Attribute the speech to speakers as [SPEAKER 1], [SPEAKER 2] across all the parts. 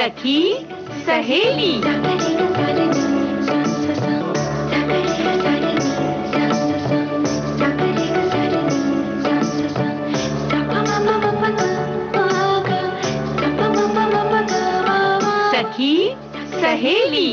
[SPEAKER 1] सखी सहेली। सखी सहेली।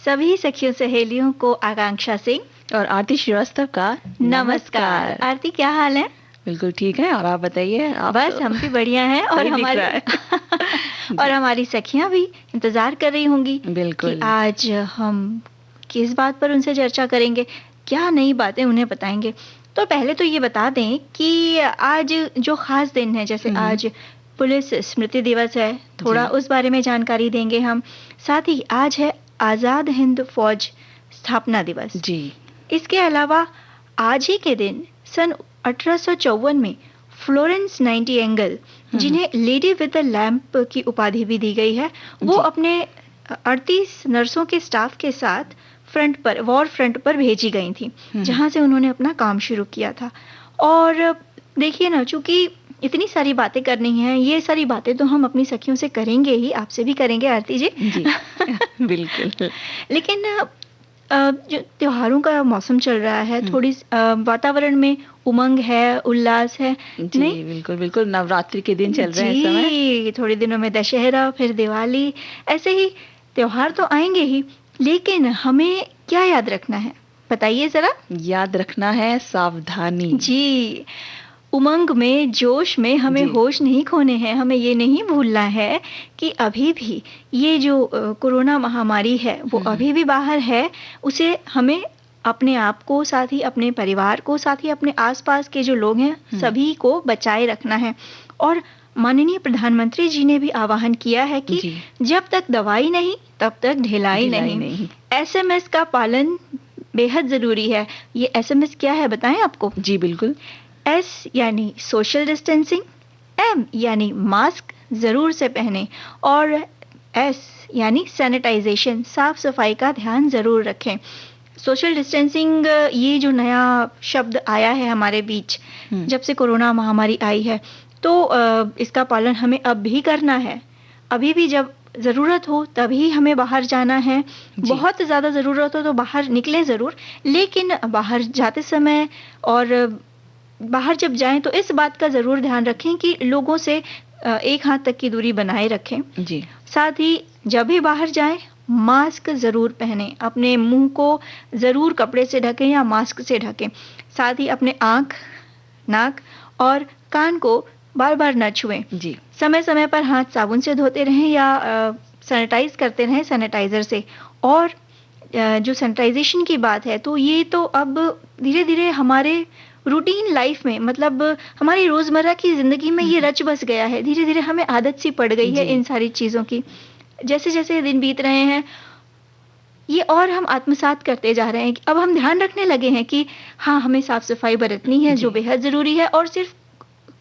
[SPEAKER 1] सभी सखियों सहेलियों को आकांक्षा सिंह
[SPEAKER 2] और आरती श्रीवास्तव का
[SPEAKER 1] नमस्कार। आरती, क्या हाल है?
[SPEAKER 2] बिल्कुल ठीक है, और आप बताइए?
[SPEAKER 1] बस हम भी बढ़िया हैं और हमारी सखियां भी इंतजार कर रही होंगी
[SPEAKER 2] बिल्कुल
[SPEAKER 1] कि आज हम किस बात पर उनसे चर्चा करेंगे, क्या नई बातें उन्हें बताएंगे। तो पहले तो ये बता दें कि आज जो खास दिन है, जैसे आज पुलिस स्मृति दिवस है, थोड़ा उस बारे में जानकारी देंगे हम। साथ ही आज है आज़ाद हिंद फौज स्थापना दिवस
[SPEAKER 2] जी।
[SPEAKER 1] इसके अलावा आज ही के दिन सन 1854 में फ्लोरेंस नाइटिंगेल, जिन्हें लेडी विद द लैंप की उपाधि भी दी गई है, वो अपने 38 नर्सों के स्टाफ के साथ वॉर फ्रंट पर भेजी गई थी, जहां से उन्होंने अपना काम शुरू किया था। और देखिए ना, चूंकि इतनी सारी बातें करनी हैं, ये सारी बातें तो हम अपनी सखियों से करेंगे ही, आपसे भी करेंगे आरती जी।
[SPEAKER 2] बिल्कुल।
[SPEAKER 1] लेकिन जो त्योहारों का मौसम चल रहा है, थोड़ी वातावरण में उमंग है, उल्लास है।
[SPEAKER 2] जी नहीं? बिल्कुल बिल्कुल, नवरात्रि के दिन चल रहे हैं इस समय।
[SPEAKER 1] थोड़े दिनों में दशहरा, फिर दिवाली, ऐसे ही त्योहार तो आएंगे ही, लेकिन हमें क्या याद रखना है बताइए जरा।
[SPEAKER 2] याद रखना है सावधानी।
[SPEAKER 1] जी, उमंग में, जोश में हमें होश नहीं खोने हैं। हमें ये नहीं भूलना है कि अभी भी ये जो कोरोना महामारी है वो अभी भी बाहर है। उसे हमें अपने आप को, साथ ही अपने परिवार को, साथ ही अपने आसपास के जो लोग हैं सभी को बचाए रखना है। और माननीय प्रधानमंत्री जी ने भी आह्वान किया है कि जब तक दवाई नहीं तब तक ढिलाई नहीं। SMS का पालन बेहद जरूरी है। ये SMS क्या है बताएं आपको?
[SPEAKER 2] जी बिल्कुल।
[SPEAKER 1] S यानी सोशल डिस्टेंसिंग, M यानी मास्क जरूर से पहने, और S यानी सैनिटाइजेशन, साफ सफाई का ध्यान जरूर रखें। सोशल डिस्टेंसिंग, ये जो नया शब्द आया है हमारे बीच जब से कोरोना महामारी आई है, तो इसका पालन हमें अब भी करना है। अभी भी जब ज़रूरत हो तभी हमें बाहर जाना है। बहुत ज़्यादा ज़रूरत हो तो बाहर निकलें ज़रूर, लेकिन बाहर जाते समय और बाहर जब जाएं तो इस बात का ज़रूर ध्यान रखें कि लोगों से 1 हाथ तक की दूरी बनाए रखें।
[SPEAKER 2] जी।
[SPEAKER 1] साथ ही जब भी बाहर जाएं मास्क ज़रूर पहनें, अपने मुंह को ज़रूर कपड़े से ढकें या मास्क से ढकें। साथ ही अपने आँख, नाक और कान को बार बार न छुएं।
[SPEAKER 2] जी।
[SPEAKER 1] समय समय पर हाथ साबुन से धोते रहें या सैनिटाइज करते रहें सैनिटाइज़र से। और जो सैनिटाइजेशन की बात है, तो ये तो अब धीरे धीरे हमारे रूटीन लाइफ में, मतलब हमारी रोज़मर्रा की ज़िंदगी में ये रच बस गया है। धीरे धीरे हमें आदत सी पड़ गई है इन सारी चीज़ों की। जैसे जैसे दिन बीत रहे हैं ये और हम आत्मसात करते जा रहे हैं। अब हम ध्यान रखने लगे हैं कि हाँ, हमें साफ सफाई बरतनी है, जो बेहद ज़रूरी है। और सिर्फ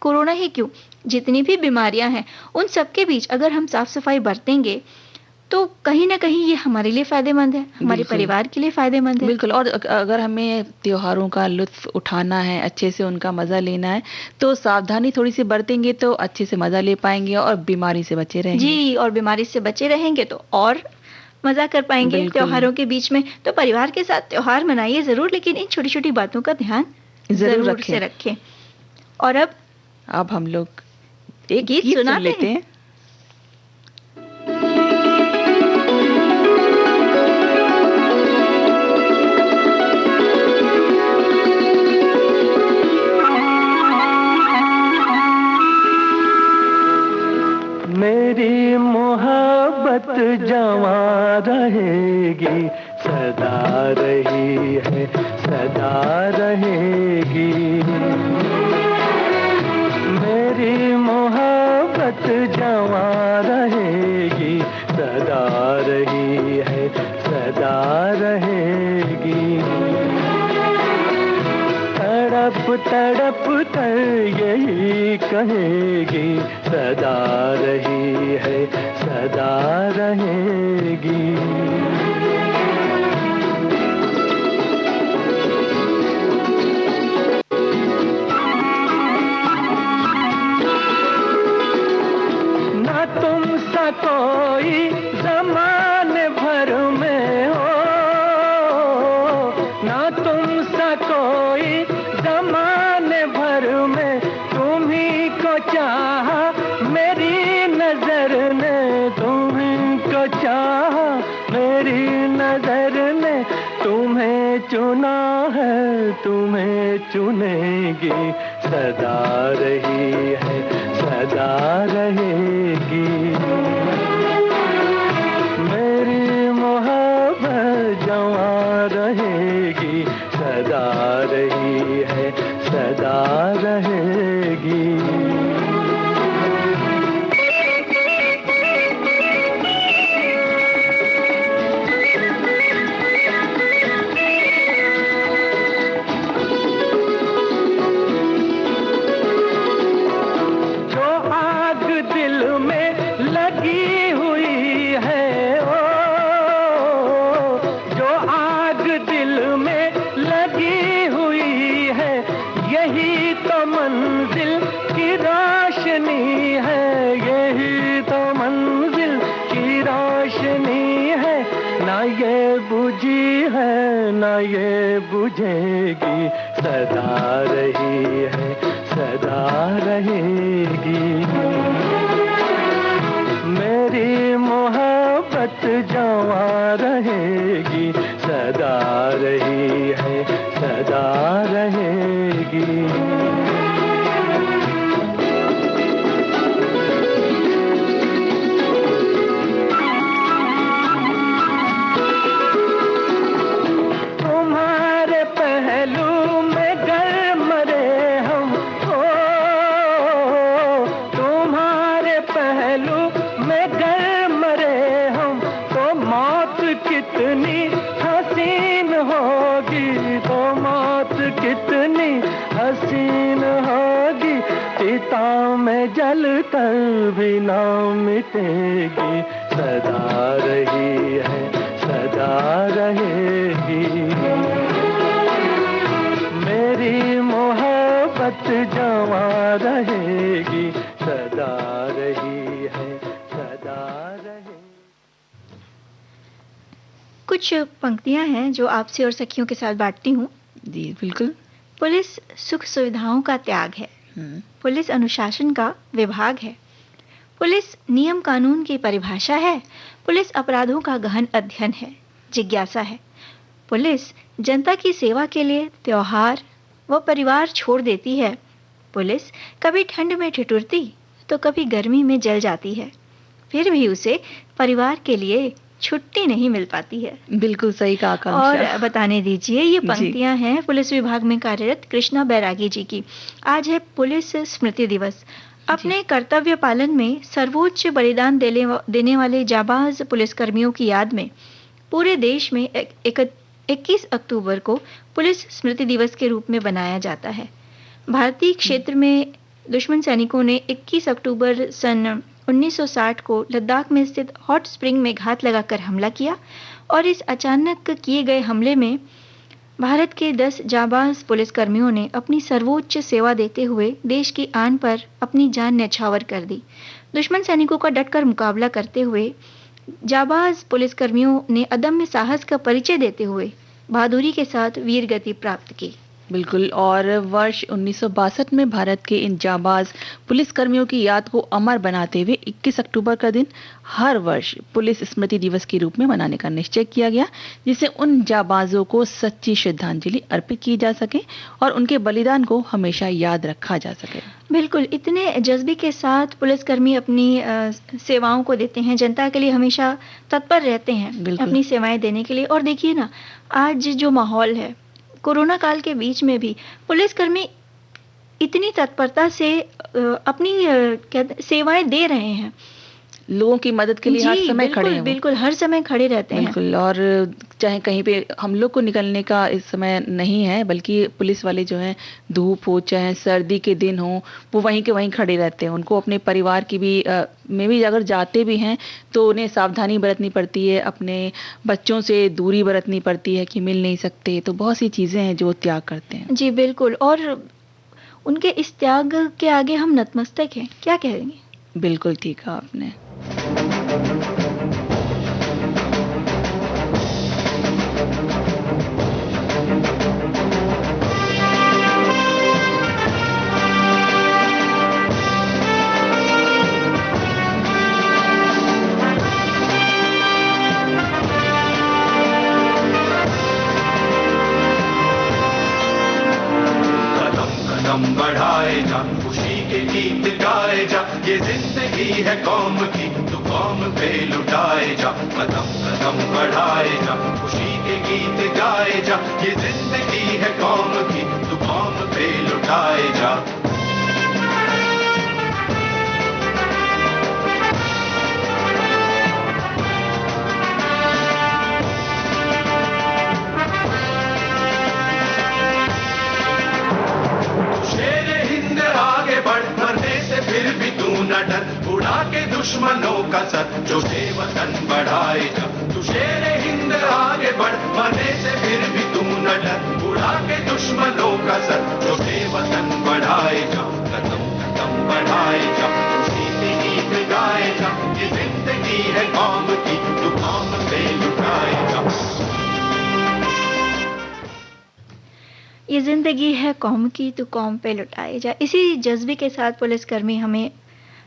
[SPEAKER 1] कोरोना ही क्यों, जितनी भी बीमारियां हैं उन सब के बीच अगर हम साफ सफाई बरतेंगे तो कहीं ना कहीं ये हमारे लिए फ़ायदेमंद है, हमारे परिवार के लिए फ़ायदेमंद है।
[SPEAKER 2] बिल्कुल। और अगर हमें त्योहारों का लुत्फ़ उठाना है, अच्छे से उनका मज़ा लेना है, तो सावधानी थोड़ी सी बरतेंगे तो अच्छे से मज़ा ले पाएंगे और बीमारी से बचे रहेंगे।
[SPEAKER 1] जी, और बीमारी से बचे रहेंगे तो और मज़ा कर पाएंगे त्योहारों के बीच में। तो परिवार के साथ त्योहार मनाइए ज़रूर, लेकिन इन छोटी छोटी बातों का ध्यान ज़रूर रखें। और अब
[SPEAKER 2] हम लोग एक गीत सुन लेते हैं।
[SPEAKER 3] मेरी मोहब्बत जवां रहेगी, सदा रही है, सदा रहेगी। मेरी मोहब्बत जवां रहेगी, सदा रही है, सदा रहेगी। तड़प तड़प कर यही कहेगी, सदा रही है, सदा रहेगी। चुना है तुम्हें चुनेगी, सदा रही है सदा रहेगी। मेरी मोहब्बत जवां रहेगी, सदा रही है सदा रहेगी। ना ये बुझेगी, सदा रही है सदा रहेगी। मेरी मोहब्बत जवां रहेगी, सदा रही है सदा रहेगी। जल कर भी ना मिटेगी, सदा रही है सदा रहेगी। मेरी मोहब्बत जवां रहेगी, सदा रही है सदा रहेगी।
[SPEAKER 1] कुछ पंक्तियां हैं जो आपसे और सखियों के साथ बांटती हूँ।
[SPEAKER 2] जी बिल्कुल।
[SPEAKER 1] पुलिस सुख सुविधाओं का त्याग है, पुलिस अनुशासन का विभाग है, पुलिस नियम कानून की परिभाषा है, पुलिस अपराधों का गहन अध्ययन है, जिज्ञासा है। पुलिस जनता की सेवा के लिए त्योहार व परिवार छोड़ देती है। पुलिस कभी ठंड में ठिठुरती तो कभी गर्मी में जल जाती है, फिर भी उसे परिवार के लिए छुट्टी नहीं मिल पाती है।
[SPEAKER 2] बिल्कुल सही कहा आकांक्षा।
[SPEAKER 1] और बताने दीजिए, ये पंक्तियां हैं पुलिस विभाग में कार्यरत कृष्णा बैरागी जी की। आज है पुलिस स्मृति दिवस। अपने कर्तव्य पालन में सर्वोच्च बलिदान देने वाले जाबाज पुलिसकर्मियों की याद में पूरे देश में 21 अक्टूबर को पुलिस स्मृति दिवस के रूप में बनाया जाता है। भारतीय क्षेत्र में दुश्मन सैनिकों ने 21 अक्टूबर सन 1960 को लद्दाख में स्थित हॉट स्प्रिंग में घात लगाकर हमला किया और इस अचानक किए गए हमले में भारत के 10 जाबाज पुलिसकर्मियों ने अपनी सर्वोच्च सेवा देते हुए देश की आन पर अपनी जान न्यौछावर कर दी। दुश्मन सैनिकों का डटकर मुकाबला करते हुए जाबाज पुलिसकर्मियों ने अदम्य साहस का परिचय देते हुए बहादुरी के साथ वीर गति प्राप्त की।
[SPEAKER 2] बिल्कुल। और वर्ष 1962 में भारत के इन जाबाज पुलिसकर्मियों की याद को अमर बनाते हुए 21 अक्टूबर का दिन हर वर्ष पुलिस स्मृति दिवस के रूप में मनाने का निश्चय किया गया, जिससे उन जाबाजों को सच्ची श्रद्धांजलि अर्पित की जा सके और उनके बलिदान को हमेशा याद रखा जा सके।
[SPEAKER 1] बिल्कुल, इतने जज्बे के साथ पुलिसकर्मी अपनी सेवाओं को देते हैं, जनता के लिए हमेशा तत्पर रहते हैं अपनी सेवाएं देने के लिए। और देखिए ना, आज जो माहौल है, कोरोना काल के बीच में भी पुलिसकर्मी इतनी तत्परता से अपनी सेवाएं दे रहे हैं,
[SPEAKER 2] लोगों की मदद के लिए हर समय खड़े हैं।
[SPEAKER 1] बिल्कुल, हर समय खड़े रहते हैं।
[SPEAKER 2] बिल्कुल। और चाहे कहीं पे हम लोग को निकलने का इस समय नहीं है, बल्कि पुलिस वाले जो हैं, धूप हो चाहे सर्दी के दिन हो, वो वहीं के वहीं खड़े रहते हैं। उनको अपने परिवार की भी में भी अगर जाते भी हैं तो उन्हें सावधानी बरतनी पड़ती है, अपने बच्चों से दूरी बरतनी पड़ती है कि मिल नहीं सकते। तो बहुत सी चीज़ें हैं जो त्याग करते हैं।
[SPEAKER 1] जी बिल्कुल, और उनके इस त्याग के आगे हम नतमस्तक हैं। क्या कहेंगे?
[SPEAKER 2] बिल्कुल ठीक कहा आपने।
[SPEAKER 4] कदम बढ़ाए जा, खुशी के गीत गाए जा, ये जिंदगी है कौम की, तू कौम पे लुटाए जा, कदम कदम बढ़ाए जा, खुशी के गीत गाए जा, ये जिंदगी है कौम की, तू कौम पे लुटाए जा। फिर भी तू न डर, उड़ा के दुश्मनों का सर, जो से वतन बढ़ाए जा, तू शेरे हिंद आगे बढ़, मरने से फिर भी तू न डर, उड़ा के दुश्मनों का सर, जो से वतन बढ़ाए जा, कदम कदम बढ़ाए जा, खुशी के गीत गाए जा, ये जिंदगी है कौम की, तू कौम पे लुटाए जा।
[SPEAKER 1] ये जिंदगी है कौम की, तो कौम पे लुटाए जा। इसी जज्बे के साथ पुलिसकर्मी हमें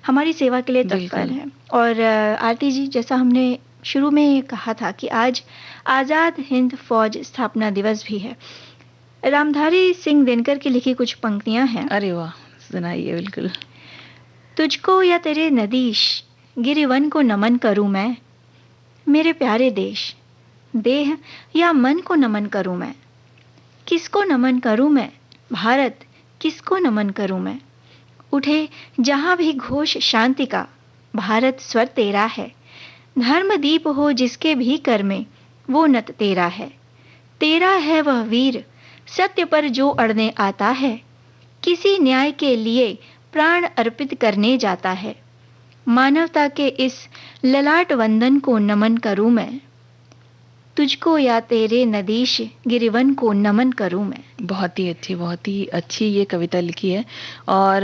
[SPEAKER 1] हमारी सेवा के लिए तत्पर हैं। और आरती जी, जैसा हमने शुरू में कहा था कि आज आज़ाद हिंद फौज स्थापना दिवस भी है। रामधारी सिंह दिनकर की लिखी कुछ पंक्तियां हैं।
[SPEAKER 2] अरे वाह, सुनाइए। बिल्कुल।
[SPEAKER 1] तुझको या तेरे नदीश गिरिवन को नमन करूं मैं, मेरे प्यारे देश, देह या मन को नमन करूं मैं, किसको नमन करूं मैं, भारत किसको नमन करूं मैं, उठे जहां भी घोष शांति का, भारत स्वर तेरा है, धर्म दीप हो जिसके भी कर में, वो नत तेरा है वह वीर, सत्य पर जो अड़ने आता है, किसी न्याय के लिए प्राण अर्पित करने जाता है, मानवता के इस ललाट वंदन को नमन करूं मैं, तुझको या तेरे नदीश गिरिवन को नमन करूं मैं।
[SPEAKER 2] बहुत ही अच्छी ये कविता लिखी है। और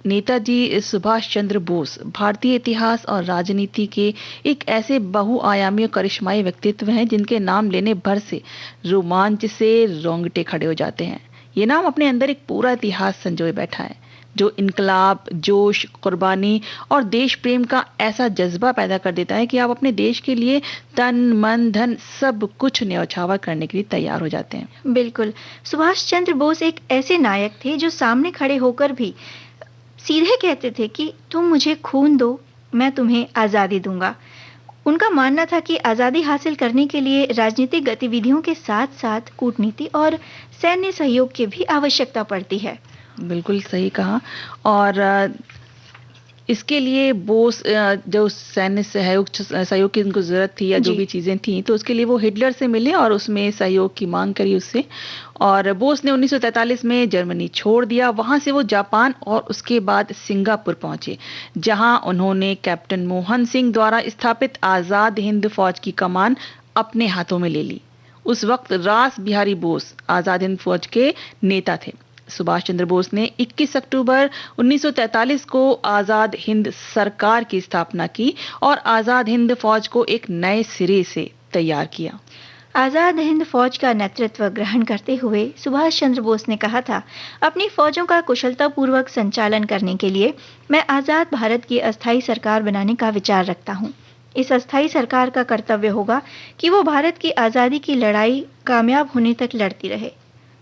[SPEAKER 2] नेताजी सुभाष चंद्र बोस भारतीय इतिहास और राजनीति के एक ऐसे बहुआयामी और करिश्माई व्यक्तित्व हैं जिनके नाम लेने भर से रोमांच से रोंगटे खड़े हो जाते हैं। ये नाम अपने अंदर एक पूरा इतिहास संजोए बैठा है, जो इनकलाब, जोश, कुर्बानी और देश प्रेम का ऐसा जज्बा पैदा कर देता है कि आप अपने देश के लिए तन मन धन सब कुछ न्यौछावर करने के लिए तैयार हो जाते हैं।
[SPEAKER 1] बिल्कुल। सुभाष चंद्र बोस एक ऐसे नायक थे जो सामने खड़े होकर भी सीधे कहते थे कि तुम मुझे खून दो, मैं तुम्हें आज़ादी दूंगा। उनका मानना था कि आज़ादी हासिल करने के लिए राजनीतिक गतिविधियों के साथ साथ कूटनीति और सैन्य सहयोग की भी आवश्यकता पड़ती है।
[SPEAKER 2] बिल्कुल सही कहा। और इसके लिए बोस जो सैन्य सहयोग की उनको जरूरत थी या जो भी चीजें थी, तो उसके लिए वो हिटलर से मिले और उसमें सहयोग की मांग करी उससे। और बोस ने 1943 में जर्मनी छोड़ दिया। वहां से वो जापान और उसके बाद सिंगापुर पहुंचे, जहां उन्होंने कैप्टन मोहन सिंह द्वारा स्थापित आजाद हिंद फौज की कमान अपने हाथों में ले ली। उस वक्त रास बिहारी बोस आजाद हिंद फौज के नेता थे। सुभाष चंद्र बोस ने 21 अक्टूबर 1943 को आजाद हिंद सरकार की स्थापना की और आजाद हिंद फौज को एक नए सिरे से तैयार किया।
[SPEAKER 1] आजाद हिंद फौज का नेतृत्व ग्रहण करते हुए सुभाष चंद्र बोस ने कहा था, अपनी फौजों का कुशलतापूर्वक संचालन करने के लिए मैं आजाद भारत की अस्थायी सरकार बनाने का विचार रखता हूँ। इस अस्थायी सरकार का कर्तव्य होगा कि वो भारत की आज़ादी की लड़ाई कामयाब होने तक लड़ती रहे।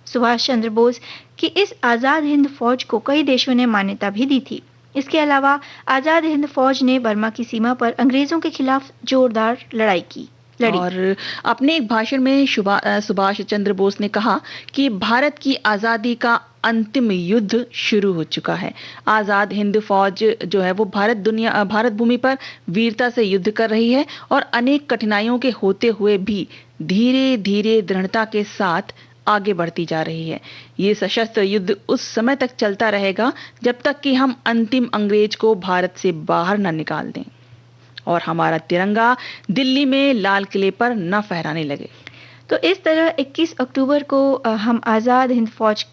[SPEAKER 1] सुभाष चंद्र बोस की इस आज़ाद हिंद फौज को कई देशों ने मान्यता भी दी थी। इसके अलावा आज़ाद हिंद फौज ने बर्मा की सीमा पर अंग्रेजों के खिलाफ जोरदार लड़ी।
[SPEAKER 2] और अपने एक भाषण में सुभाष चंद्र बोस ने कहा कि भारत की आज़ादी का अंतिम युद्ध शुरू हो चुका है। आज़ाद हिंद फौज जो है वो भारत भूमि पर वीरता से युद्ध कर रही है और अनेक कठिनाइयों के होते हुए भी धीरे धीरे दृढ़ता के साथ आगे बढ़ती जा रही है। ये सशस्त्र युद्ध उस समय तक चलता रहेगा जब तक कि हम अंतिम अंग्रेज को भारत से बाहर न निकाल दें और हमारा तिरंगा दिल्ली में लाल किले पर न फहराने लगे।
[SPEAKER 1] तो इस तरह 21 अक्टूबर को हम आज़ाद हिंद फौज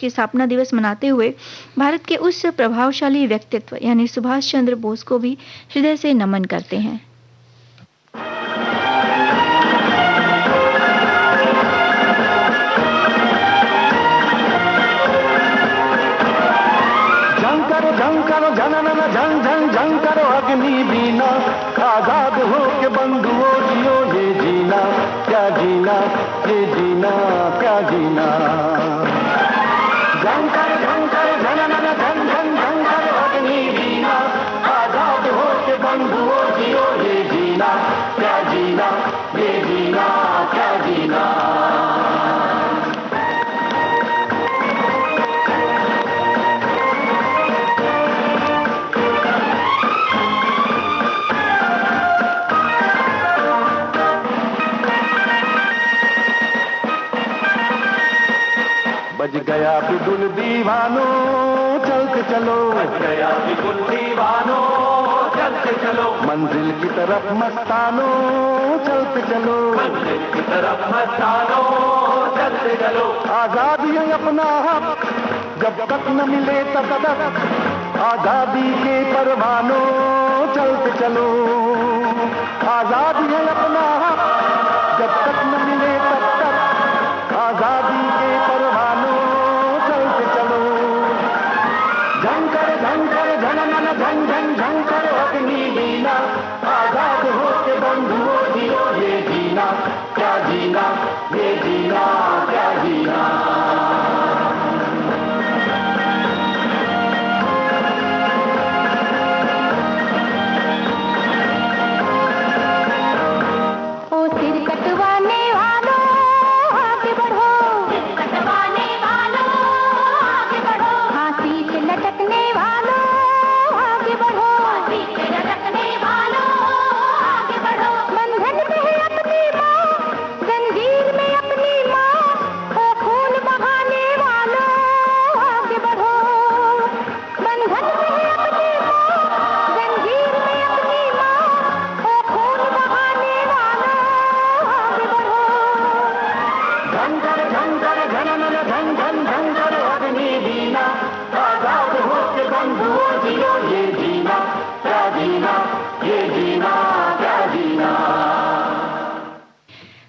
[SPEAKER 1] की स्थापना दिवस मनाते हुए भारत के उस प्रभावशाली व्यक्तित्व यानी सुभाष चंद्र बोस को भी हृदय से नमन करते हैं।
[SPEAKER 3] झंग झंग झंग करो अग्नि बीना, आजाद हो के बंधुओं जियो ये जीना, क्या जीना, ये जीना, क्या जीना। बज गया बिगुल दीवानो चलते चलो, बज गया बिगुल दीवानो चलते चलो, मंजिल की तरफ मस्तानो चलते चलो, मंजिल की तरफ मस्तानो चलते चलो, आजादी है अपना हक जब तक न मिले तब तक, आजादी के परवानों चलते चलो, आजादी है अपना हक जब तक न मिले तब तक, आजादी के परवानों चलते चलो, झंकर झंकर झनमन झन झन झंकर अग्नि वीणा, आजाद हो के बंधुओं जियो ये जीना, क्या जीना ये जीना, क्या जीना।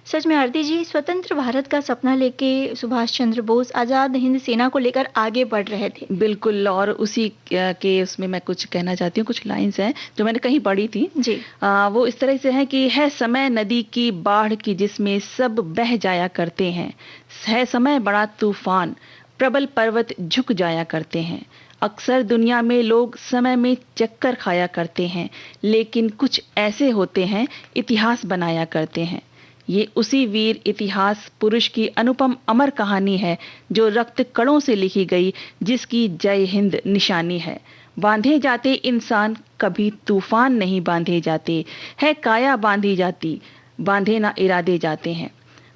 [SPEAKER 1] सच में आरती जी, स्वतंत्र भारत का सपना लेके सुभाष चंद्र बोस आज़ाद हिंद सेना को लेकर आगे बढ़ रहे थे।
[SPEAKER 2] बिल्कुल, और उसी के उसमें मैं कुछ कहना चाहती हूँ, कुछ लाइंस हैं जो मैंने कहीं पढ़ी थी
[SPEAKER 1] जी।
[SPEAKER 2] वो इस तरह से है कि है समय नदी की बाढ़ की जिसमें सब बह जाया करते हैं, है समय बड़ा तूफान प्रबल पर्वत झुक जाया करते हैं, अक्सर दुनिया में लोग समय में चक्कर खाया करते हैं, लेकिन कुछ ऐसे होते हैं इतिहास बनाया करते हैं। ये उसी वीर इतिहास पुरुष की अनुपम अमर कहानी है जो रक्त कणों से लिखी गई, जिसकी जय हिंद निशानी है। बांधे जाते इंसान कभी तूफान नहीं बांधे जाते, है काया बांधी जाती बांधे ना इरादे जाते हैं।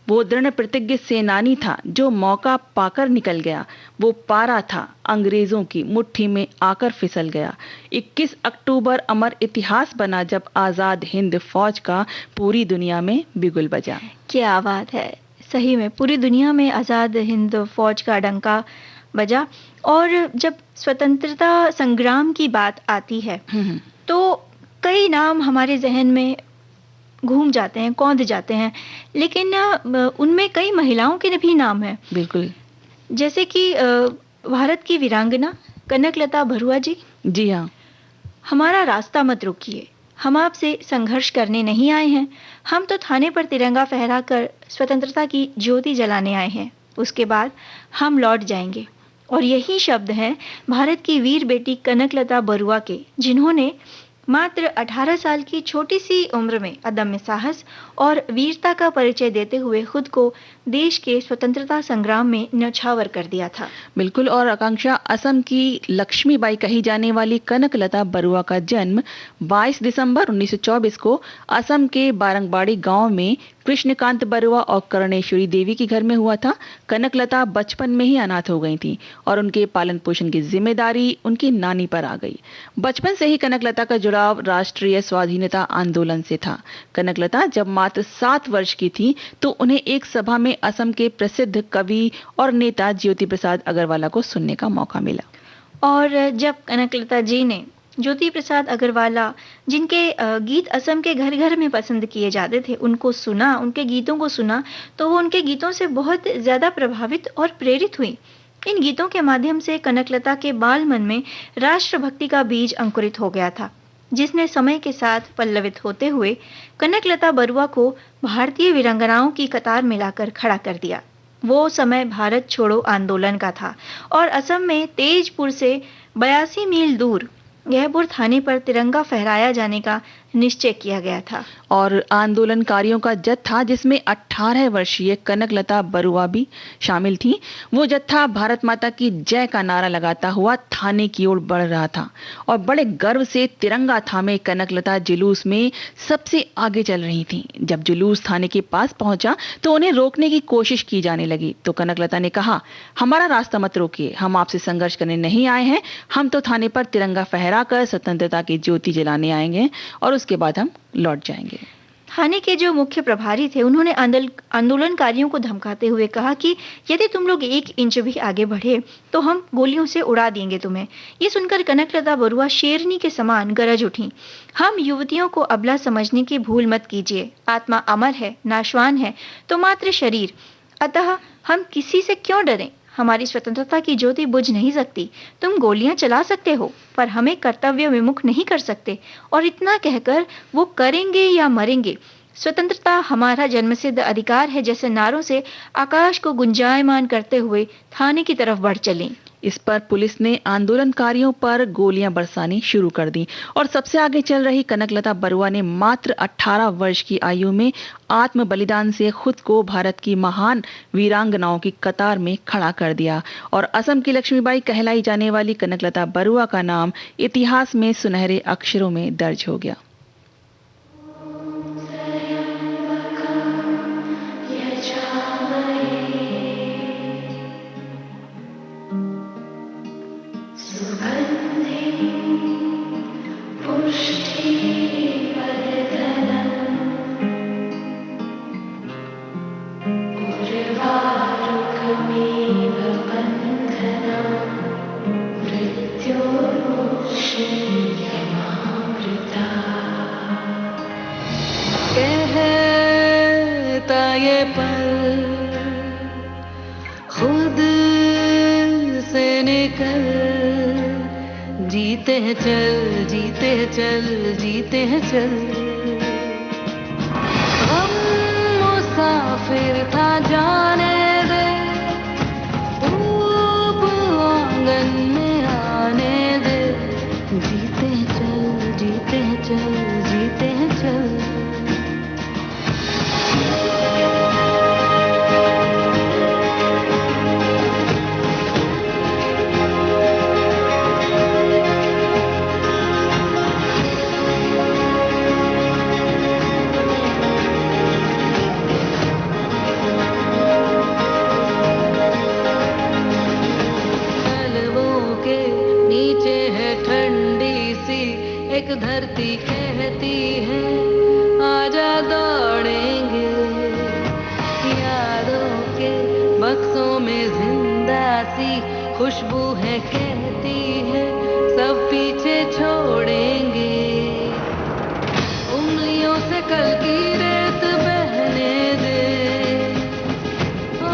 [SPEAKER 2] वो दृढ़ प्रतिज्ञ सेनानी था जो मौका पाकर निकल गया, वो पारा था अंग्रेजों की मुट्ठी में आकर फिसल गया। 21 अक्टूबर अमर इतिहास बना जब आजाद हिंद फौज का पूरी दुनिया में बिगुल बजा।
[SPEAKER 1] क्या बात है, सही में पूरी दुनिया में आजाद हिंद फौज का डंका बजा। और जब स्वतंत्रता संग्राम की बात आती है तो कई नाम हमारे जहन में घूम जाते हैं, कौंध जाते हैं, लेकिन उनमें कई महिलाओं के भी नाम हैं।
[SPEAKER 2] बिल्कुल,
[SPEAKER 1] जैसे कि भारत की वीरांगना कनकलता बरुआ जी।
[SPEAKER 2] जी हाँ।
[SPEAKER 1] हमारा रास्ता मत रोकिए, हम आपसे संघर्ष करने नहीं आए हैं, हम तो थाने पर तिरंगा फहराकर स्वतंत्रता की ज्योति जलाने आए हैं, उसके बाद हम लौट जाएंगे। और यही शब्द हैं भारत की वीर बेटी कनकलता बरुआ के, जिन्होंने मात्र 18 साल की छोटी सी उम्र में अदम्य साहस और वीरता का परिचय देते हुए खुद को देश के स्वतंत्रता संग्राम में न्यौछावर कर दिया था।
[SPEAKER 2] बिल्कुल, और आकांक्षा, असम की लक्ष्मीबाई कही जाने वाली कनकलता बरुआ का जन्म 22 दिसंबर 1924 को असम के बारंगबाड़ी गांव में कृष्णकांत बरुआ और कर्णेश्वरी देवी के घर में हुआ था। कनकलता बचपन में ही अनाथ हो गई थी और उनके पालन पोषण की जिम्मेदारी उनकी नानी पर आ गई। बचपन से ही कनकलता का जुड़ाव राष्ट्रीय स्वाधीनता आंदोलन से था। कनकलता जब मात्र 7 वर्ष की थी तो उन्हें एक सभा में असम के प्रसिद्ध कवि और नेता ज्योति प्रसाद अग्रवाला को सुनने का मौका मिला।
[SPEAKER 1] और जब कनकलता जी ने ज्योति प्रसाद अग्रवाला, जिनके गीत असम के घर घर में पसंद किए जाते थे, उनको सुना, उनके गीतों को सुना, तो वो उनके गीतों से बहुत ज़्यादा प्रभावित और प्रेरित हुई। इन गीतों के माध्यम से कनकलता के बाल मन में राष्ट्रभक्ति का बीज अंकुरित हो गया था, जिसने समय के साथ पल्लवित होते हुए कनकलता बरुआ को भारतीय वीरांगनाओं की कतार में लाकर खड़ा कर दिया। वो समय भारत छोड़ो आंदोलन का था और असम में तेजपुर से 82 मील दूर गहपुर थाने पर तिरंगा फहराया जाने का निश्चय किया गया था।
[SPEAKER 2] और आंदोलनकारियों का जत्था, जिसमें 18 वर्षीय कनकलता बरुआ भी शामिल थी, वो जत्था भारत माता की जय का नारा लगाता हुआ थाने की ओर बढ़ रहा था और बड़े गर्व से तिरंगा थामे कनकलता जुलूस में सबसे आगे चल रही थी। जब जुलूस थाने के पास पहुंचा तो उन्हें रोकने की कोशिश की जाने लगी, तो कनकलता ने कहा, हमारा रास्ता मत रोकिए, हम आपसे संघर्ष करने नहीं आए हैं, हम तो थाने पर तिरंगा फहराकर स्वतंत्रता की ज्योति जलाने आएंगे और उसके बाद हम लौट जाएंगे।
[SPEAKER 1] थाने के जो मुख्य प्रभारी थे, उन्होंने आंदोलनकारियों को धमकाते हुए कहा कि यदि तुम लोग 1 इंच भी आगे बढ़े तो हम गोलियों से उड़ा देंगे तुम्हें। ये सुनकर कनकलता बरुआ शेरनी के समान गरज उठी। हम युवतियों को अबला समझने की भूल मत कीजिए। आत्मा अमर है, नाशवान है तो मात्र शरीर, अतः हम किसी से क्यों डरें। हमारी स्वतंत्रता की ज्योति बुझ नहीं सकती। तुम गोलियां चला सकते हो पर हमें कर्तव्य विमुख नहीं कर सकते। और इतना कहकर वो करेंगे या मरेंगे, स्वतंत्रता हमारा जन्मसिद्ध अधिकार है जैसे नारों से आकाश को गुंजायमान करते हुए थाने की तरफ बढ़ चले।
[SPEAKER 2] इस पर पुलिस ने आंदोलनकारियों पर गोलियां बरसानी शुरू कर दी और सबसे आगे चल रही कनकलता बरुआ ने मात्र 18 वर्ष की आयु में आत्म बलिदान से खुद को भारत की महान वीरांगनाओं की कतार में खड़ा कर दिया और असम की लक्ष्मीबाई कहलाई जाने वाली कनकलता बरुआ का नाम इतिहास में सुनहरे अक्षरों में दर्ज हो गया।
[SPEAKER 5] जीते हैं चल, जीते हैं चल, जीते हैं चल। हम मुसाफिर था जाने दे, धूप आंगन में आने दे। जीते हैं चल, जीते हैं चल, जीते हैं चल। धरती कहती है आजा दौड़ेंगे, यादों के बक्सों में जिंदा सी खुशबू है कहती है सब पीछे छोड़ेंगे। उंगलियों से कल की रेत बहने दे,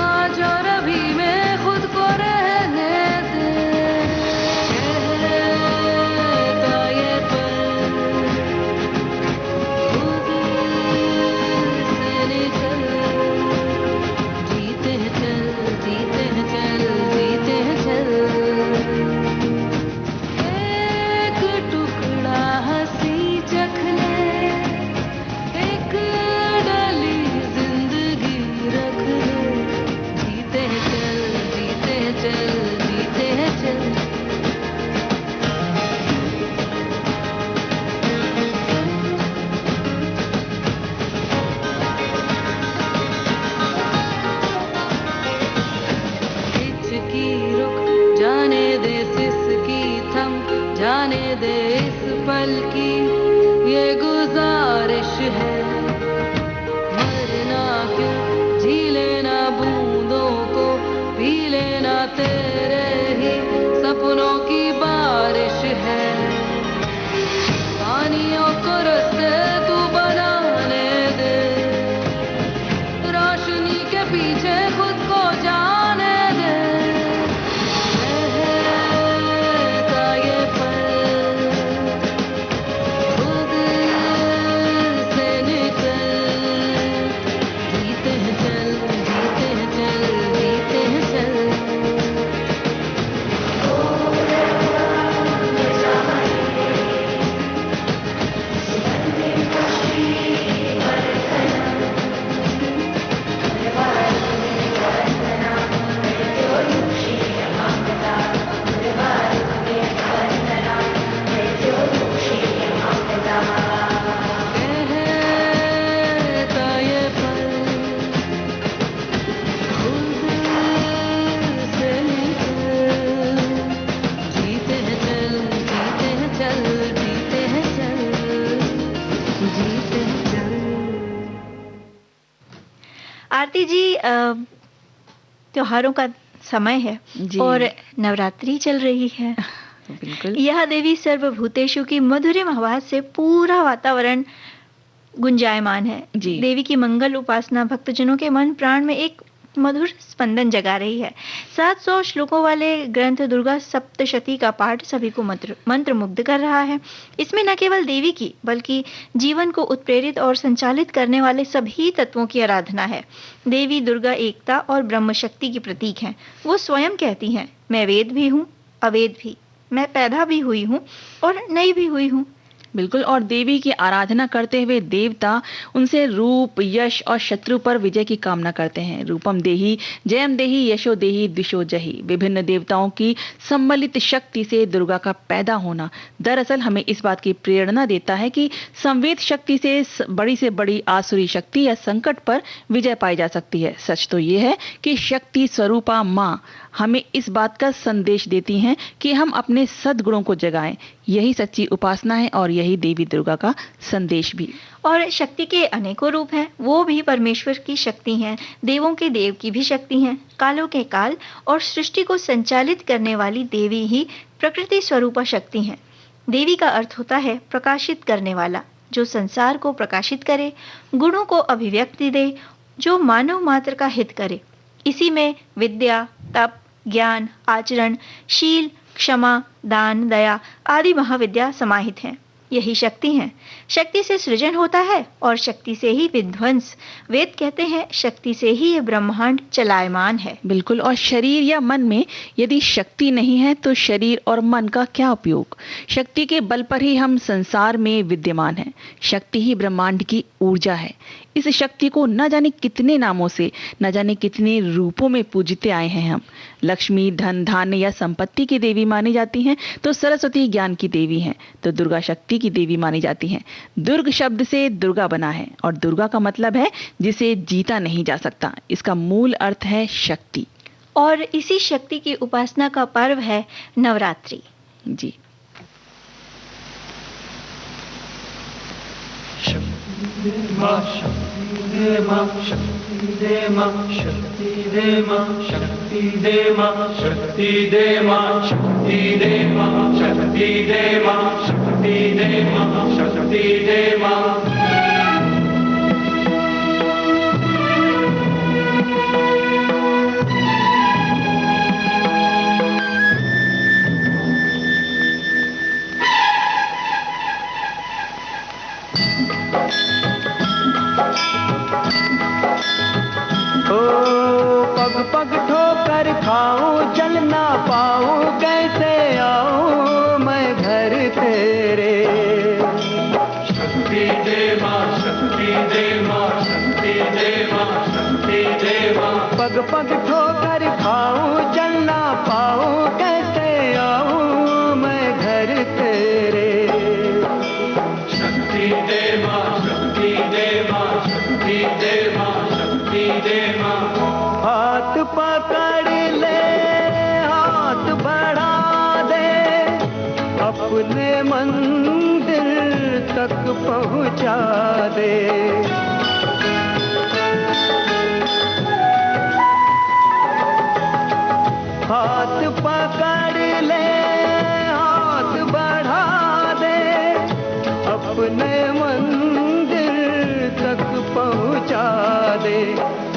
[SPEAKER 5] आज और अभी में खुद को रहने दे। जाने दे इस पल की ये गुजारिश है, मरना क्यों जी लेना बूंदों को, पी लेना तेरे ही सपनों की बारिश है। पानियों को रास्ते तू बनाने दे, रोशनी के पीछे खुद को जाने दे।
[SPEAKER 1] आरती जी, त्योहारों का समय है
[SPEAKER 2] जी।
[SPEAKER 1] और नवरात्रि चल रही है।
[SPEAKER 2] बिल्कुल।
[SPEAKER 1] यह देवी सर्वभूतेषु की मधुरिम आवाज से पूरा वातावरण गुंजायमान है।
[SPEAKER 2] जी।
[SPEAKER 1] देवी की मंगल उपासना भक्तजनों के मन प्राण में एक मधुर स्पंदन जगा रही है। 700 श्लोकों वाले ग्रंथ दुर्गा सप्तशती का पाठ सभी को मंत्रमुग्ध कर रहा है। इसमें न केवल देवी की बल्कि जीवन को उत्प्रेरित और संचालित करने वाले सभी तत्वों की आराधना है। देवी दुर्गा एकता और ब्रह्म शक्ति की प्रतीक हैं। वो स्वयं कहती हैं, मैं वेद भी हूँ, अवेद भी, मैं पैदा भी हुई हूँ और नई भी हुई हूँ।
[SPEAKER 2] बिल्कुल। और देवी की आराधना करते हुए देवता उनसे रूप, यश और शत्रु पर विजय की कामना करते हैं। रूपम देहि, जयम देहि, यशो देहि, दिशो जहि। विभिन्न देवताओं की सम्मिलित शक्ति से दुर्गा का पैदा होना दरअसल हमें इस बात की प्रेरणा देता है कि संवेद शक्ति से बड़ी आसुरी शक्ति या संकट पर विजय पाई जा सकती है। सच तो ये है कि शक्ति स्वरूपा माँ हमें इस बात का संदेश देती हैं कि हम अपने सद्गुणों को जगाएं। यही सच्ची उपासना है और यही देवी दुर्गा का संदेश भी।
[SPEAKER 1] और शक्ति के अनेकों रूप हैं, वो भी परमेश्वर की शक्ति हैं, देवों के देव की भी शक्ति हैं। कालों के काल और सृष्टि को संचालित करने वाली देवी ही प्रकृति स्वरूपा शक्ति हैं। देवी का अर्थ होता है प्रकाशित करने वाला, जो संसार को प्रकाशित करे, गुणों को अभिव्यक्ति दे, जो मानव मात्र का हित करे। इसी में विद्या, तप, ज्ञान, आचरण, शील, क्षमा, दान, दया आदि महाविद्या समाहित हैं। यही शक्ति है। शक्ति से सृजन होता है और शक्ति से ही विध्वंस। वेद कहते हैं शक्ति से ही ये ब्रह्मांड चलायमान है।
[SPEAKER 2] बिल्कुल। और शरीर या मन में यदि शक्ति नहीं है तो शरीर और मन का क्या उपयोग। शक्ति के बल पर ही हम संसार में विद्यमान हैं। शक्ति ही ब्रह्मांड की ऊर्जा है। इस शक्ति को न जाने कितने नामों से, न जाने कितने रूपों में पूजते आए हैं हम। लक्ष्मी धन धान्य या संपत्ति की देवी मानी जाती हैं, तो सरस्वती ज्ञान की देवी हैं, तो दुर्गा शक्ति की देवी मानी जाती हैं। दुर्ग शब्द से दुर्गा बना है और दुर्गा का मतलब है जिसे जीता नहीं जा सकता। इसका मूल अर्थ है शक्ति।
[SPEAKER 1] और इसी शक्ति की उपासना का पर्व है नवरात्रि।
[SPEAKER 2] जी।
[SPEAKER 4] माँ शक्ति दे माँ, शक्ति दे माँ, शक्ति दे माँ, शक्ति दे माँ, शक्ति दे माँ, शक्ति दे माँ, शक्ति दे माँ, शक्ति दे माँ, शक्ति दे माँ।
[SPEAKER 3] पग पग ठोकर खाऊं, चल ना पाऊं, कैसे आऊं मैं घर तेरे।
[SPEAKER 4] शक्ति दे माँ, शक्ति दे माँ, शक्ति दे माँ, शक्ति दे माँ।
[SPEAKER 3] पग पग ठोकर खाऊं, चल ना पाऊं, कैसे आऊं मैं घर तेरे।
[SPEAKER 4] शक्ति दे माँ, शक्ति दे माँ, शक्ति दे माँ, शक्ति दे माँ।
[SPEAKER 3] हाथ पकड़ ले, हाथ बढ़ा दे, अपने मंदिर तक पहुंचा दे। हाथ पकड़ ले, हाथ बढ़ा दे, अपने मंदिर तक पहुंचा दे।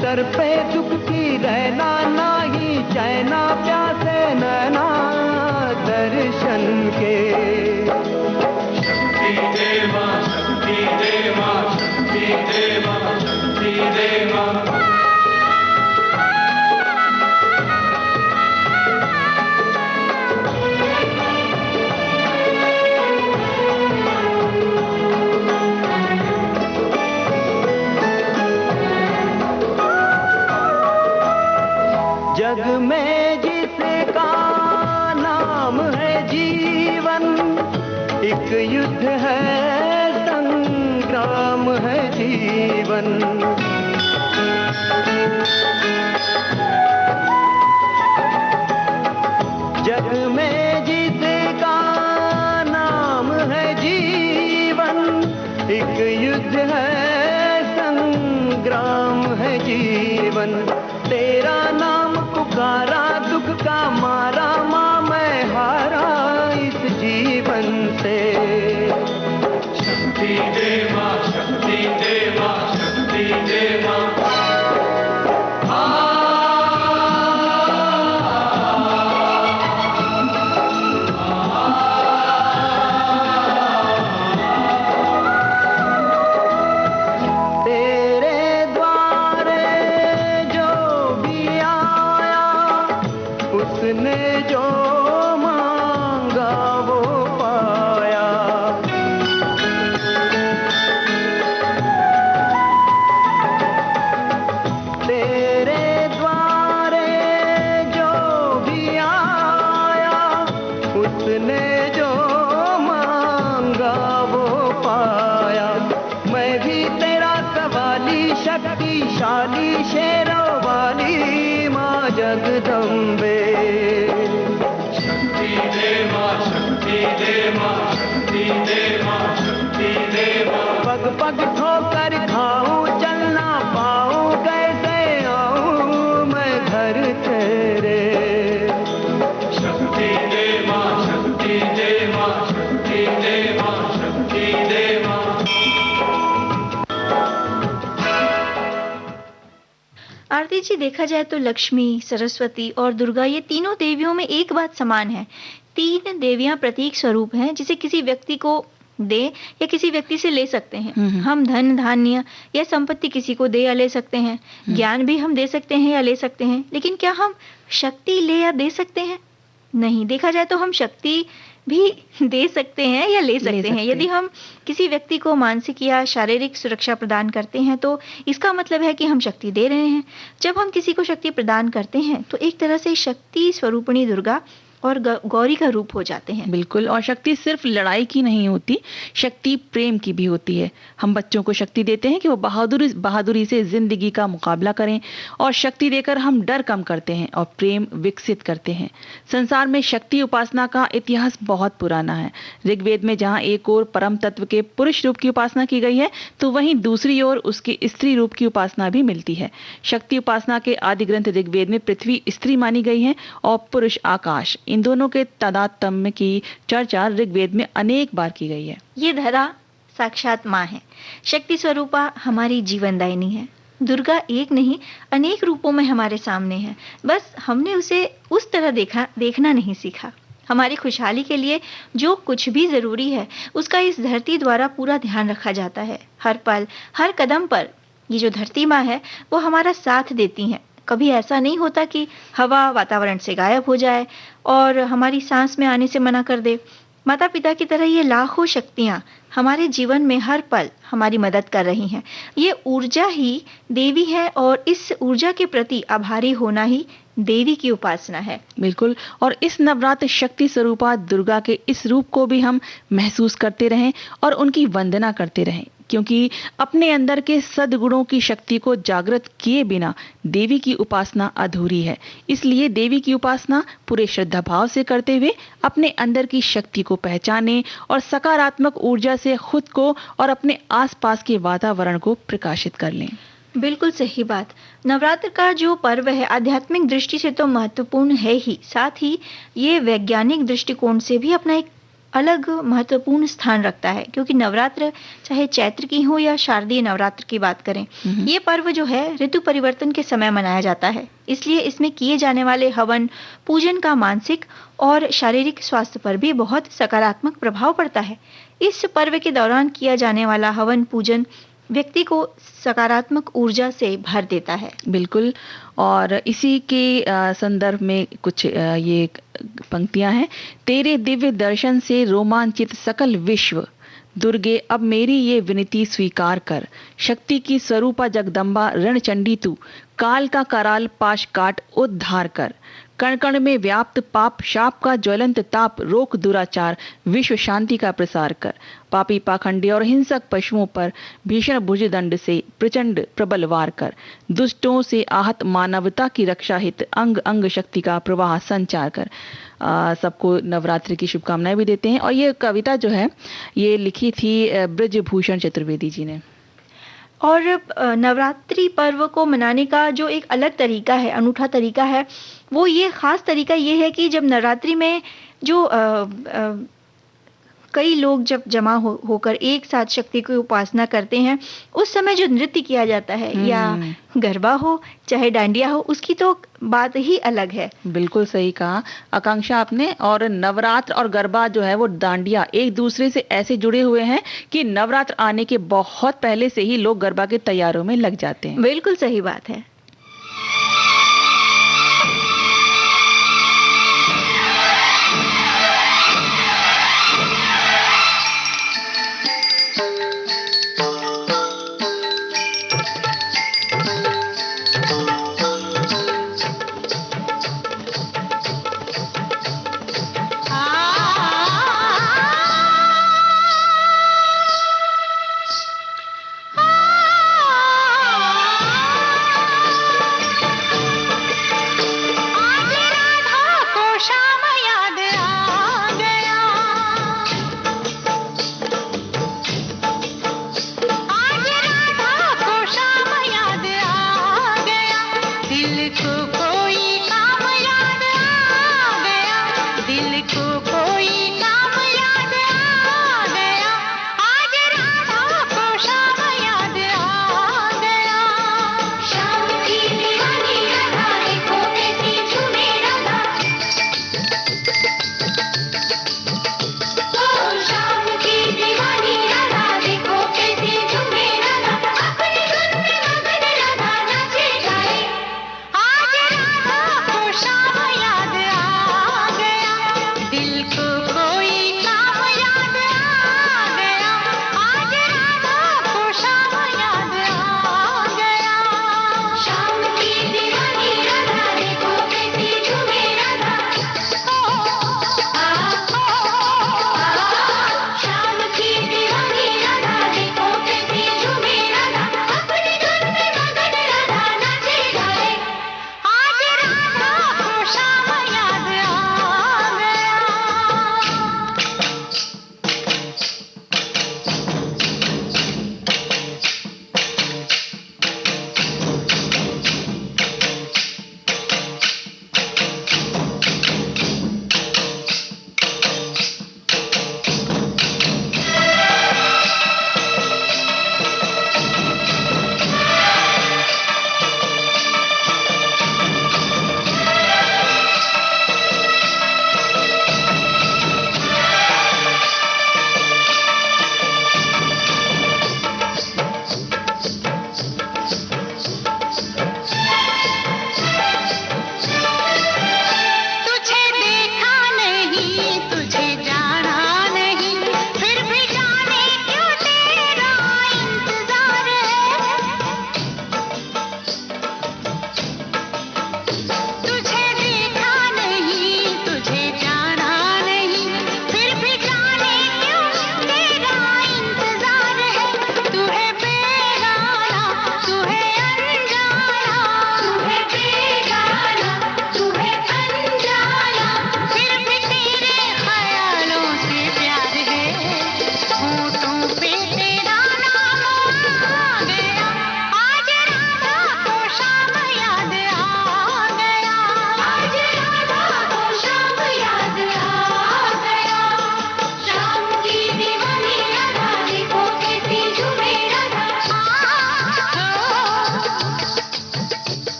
[SPEAKER 3] सर पे दुख की रहना नाही, चैना प्यासे नैना दर्शन के।
[SPEAKER 4] शक्ति दे माँ, शक्ति दे माँ, शक्ति दे माँ, शक्ति दे माँ।
[SPEAKER 3] जग में जिसका नाम है जीवन, एक युद्ध है, संग्राम है जीवन। जग में जिसका नाम है जीवन, एक युद्ध है, संग्राम है जीवन। जीवन, तेरा नाम पुकारा दुख का मारा, माँ मैं हारा इस जीवन से।
[SPEAKER 4] शक्ति दे माँ, शक्ति दे माँ, शक्ति दे माँ।
[SPEAKER 3] शक्तिशाली शेरों वाली माँ जगदम्बे।
[SPEAKER 4] शक्ति दे माँ, शक्ति दे माँ, शक्ति दे माँ, शक्ति दे माँ।
[SPEAKER 3] पग पग ठोकर खाऊं, चलना पाऊं, कैसे आऊं मैं घर तेरे।
[SPEAKER 4] शक्ति दे माँ, शक्ति दे माँ, शक्ति दे माँ, शक्ति दे माँ।
[SPEAKER 1] आरती जी, देखा जाए तो लक्ष्मी, सरस्वती और दुर्गा ये तीनों देवियों में एक बात समान है। तीन देवियां प्रतीक स्वरूप हैं जिसे किसी व्यक्ति को दे या किसी व्यक्ति से ले सकते हैं। हम धन, धान्य या संपत्ति किसी को दे या ले सकते हैं। ज्ञान भी हम दे सकते हैं या ले सकते हैं। लेकिन क्या हम शक्ति ले या दे सकते हैं? नहीं। देखा जाए तो हम शक्ति भी दे सकते हैं या ले सकते हैं। यदि हम किसी व्यक्ति को मानसिक या शारीरिक सुरक्षा प्रदान करते हैं तो इसका मतलब है कि हम शक्ति दे रहे हैं। जब हम किसी को शक्ति प्रदान करते हैं तो एक तरह से शक्ति स्वरूपिणी दुर्गा और गौरी का रूप हो जाते हैं।
[SPEAKER 2] बिल्कुल। और शक्ति सिर्फ लड़ाई की नहीं होती, शक्ति प्रेम की भी होती है। हम बच्चों को शक्ति देते हैं कि वो बहादुरी से जिंदगी का मुकाबला करें, और शक्ति देकर हम डर कम करते हैं और प्रेम विकसित करते हैं। संसार में शक्ति उपासना का इतिहास बहुत पुराना है। ऋग्वेद में जहाँ एक ओर परम तत्व के पुरुष रूप की उपासना की गई है, तो वहीं दूसरी ओर उसके स्त्री रूप की उपासना भी मिलती है। शक्ति उपासना के आदि ग्रंथ ऋग्वेद में पृथ्वी स्त्री मानी गई है और पुरुष आकाश। इन दोनों के तादात्म्य की चर्चा ऋग्वेद में अनेक बार की गई है।
[SPEAKER 1] ये धरा साक्षात माँ है, शक्ति स्वरूपा हमारी जीवनदायिनी है। दुर्गा एक नहीं अनेक रूपों में हमारे सामने है, बस हमने उसे उस तरह देखना नहीं सीखा। हमारी खुशहाली के लिए जो कुछ भी जरूरी है उसका इस धरती द्वारा पूरा ध्यान रखा जाता है। हर पल हर कदम पर ये जो धरती माँ है वो हमारा साथ देती हैं। कभी ऐसा नहीं होता कि हवा वातावरण से गायब हो जाए और हमारी सांस में आने से मना कर दे। माता पिता की तरह ये लाखों शक्तियां हमारे जीवन में हर पल हमारी मदद कर रही हैं। ये ऊर्जा ही देवी है और इस ऊर्जा के प्रति आभारी होना ही देवी की उपासना है।
[SPEAKER 2] बिल्कुल। और इस नवरात्र शक्ति स्वरूपा दुर्गा के इस रूप को भी हम महसूस करते रहें और उनकी वंदना करते रहें, क्योंकि अपने अंदर के सद्गुणों की शक्ति को जागृत किए बिना देवी की उपासना अधूरी है। इसलिए देवी की उपासना पूरे श्रद्धा भाव से करते हुए अपने अंदर की शक्ति को पहचानें और सकारात्मक ऊर्जा से खुद को और अपने आसपास के वातावरण को प्रकाशित कर लें।
[SPEAKER 1] बिल्कुल सही बात। नवरात्र का जो पर्व है आध्यात्मिक दृष्टि से तो महत्वपूर्ण है ही, साथ ही ये वैज्ञानिक दृष्टिकोण से भी अपना एक अलग महत्वपूर्ण स्थान रखता है, क्योंकि नवरात्र चाहे चैत्र की हो या शारदीय नवरात्र की बात करें, ये पर्व जो है ऋतु परिवर्तन के समय मनाया जाता है। इसलिए इसमें किए जाने वाले हवन पूजन का मानसिक और शारीरिक स्वास्थ्य पर भी बहुत सकारात्मक प्रभाव पड़ता है। इस पर्व के दौरान किया जाने वाला हवन पूजन व्यक्ति को सकारात्मक ऊर्जा से भर देता है।
[SPEAKER 2] बिल्कुल। और इसी के संदर्भ में कुछ ये पंक्तियां हैं। तेरे दिव्य दर्शन से रोमांचित सकल विश्व, दुर्गे अब मेरी ये विनती स्वीकार कर। शक्ति की स्वरूपा जगदम्बा रणचंडी तू, काल का कराल पाश काट उद्धार कर। कण कण में व्याप्त पाप शाप का ज्वलंत ताप रोक दुराचार, विश्व शांति का प्रसार कर। पापी पाखंडी और हिंसक पशुओं पर भीषण भुजदंड से प्रचंड प्रबल वार कर। दुष्टों से आहत मानवता की रक्षा हित अंग अंग शक्ति का प्रवाह संचार कर। सबको नवरात्रि की शुभकामनाएं भी देते हैं। और ये कविता जो है ये लिखी थी ब्रजभूषण चतुर्वेदी जी ने।
[SPEAKER 1] और नवरात्रि पर्व को मनाने का जो एक अलग तरीका है, अनूठा तरीका है, वो ये ख़ास तरीका ये है कि जब नवरात्रि में जो कई लोग जब जमा होकर एक साथ शक्ति की उपासना करते हैं, उस समय जो नृत्य किया जाता है या गरबा हो चाहे डांडिया हो, उसकी तो बात ही अलग है।
[SPEAKER 2] बिल्कुल सही कहा आकांक्षा आपने। और नवरात्र और गरबा जो है वो डांडिया एक दूसरे से ऐसे जुड़े हुए हैं कि नवरात्र आने के बहुत पहले से ही लोग गरबा की तैयारियों में लग जाते हैं।
[SPEAKER 1] बिल्कुल सही बात है।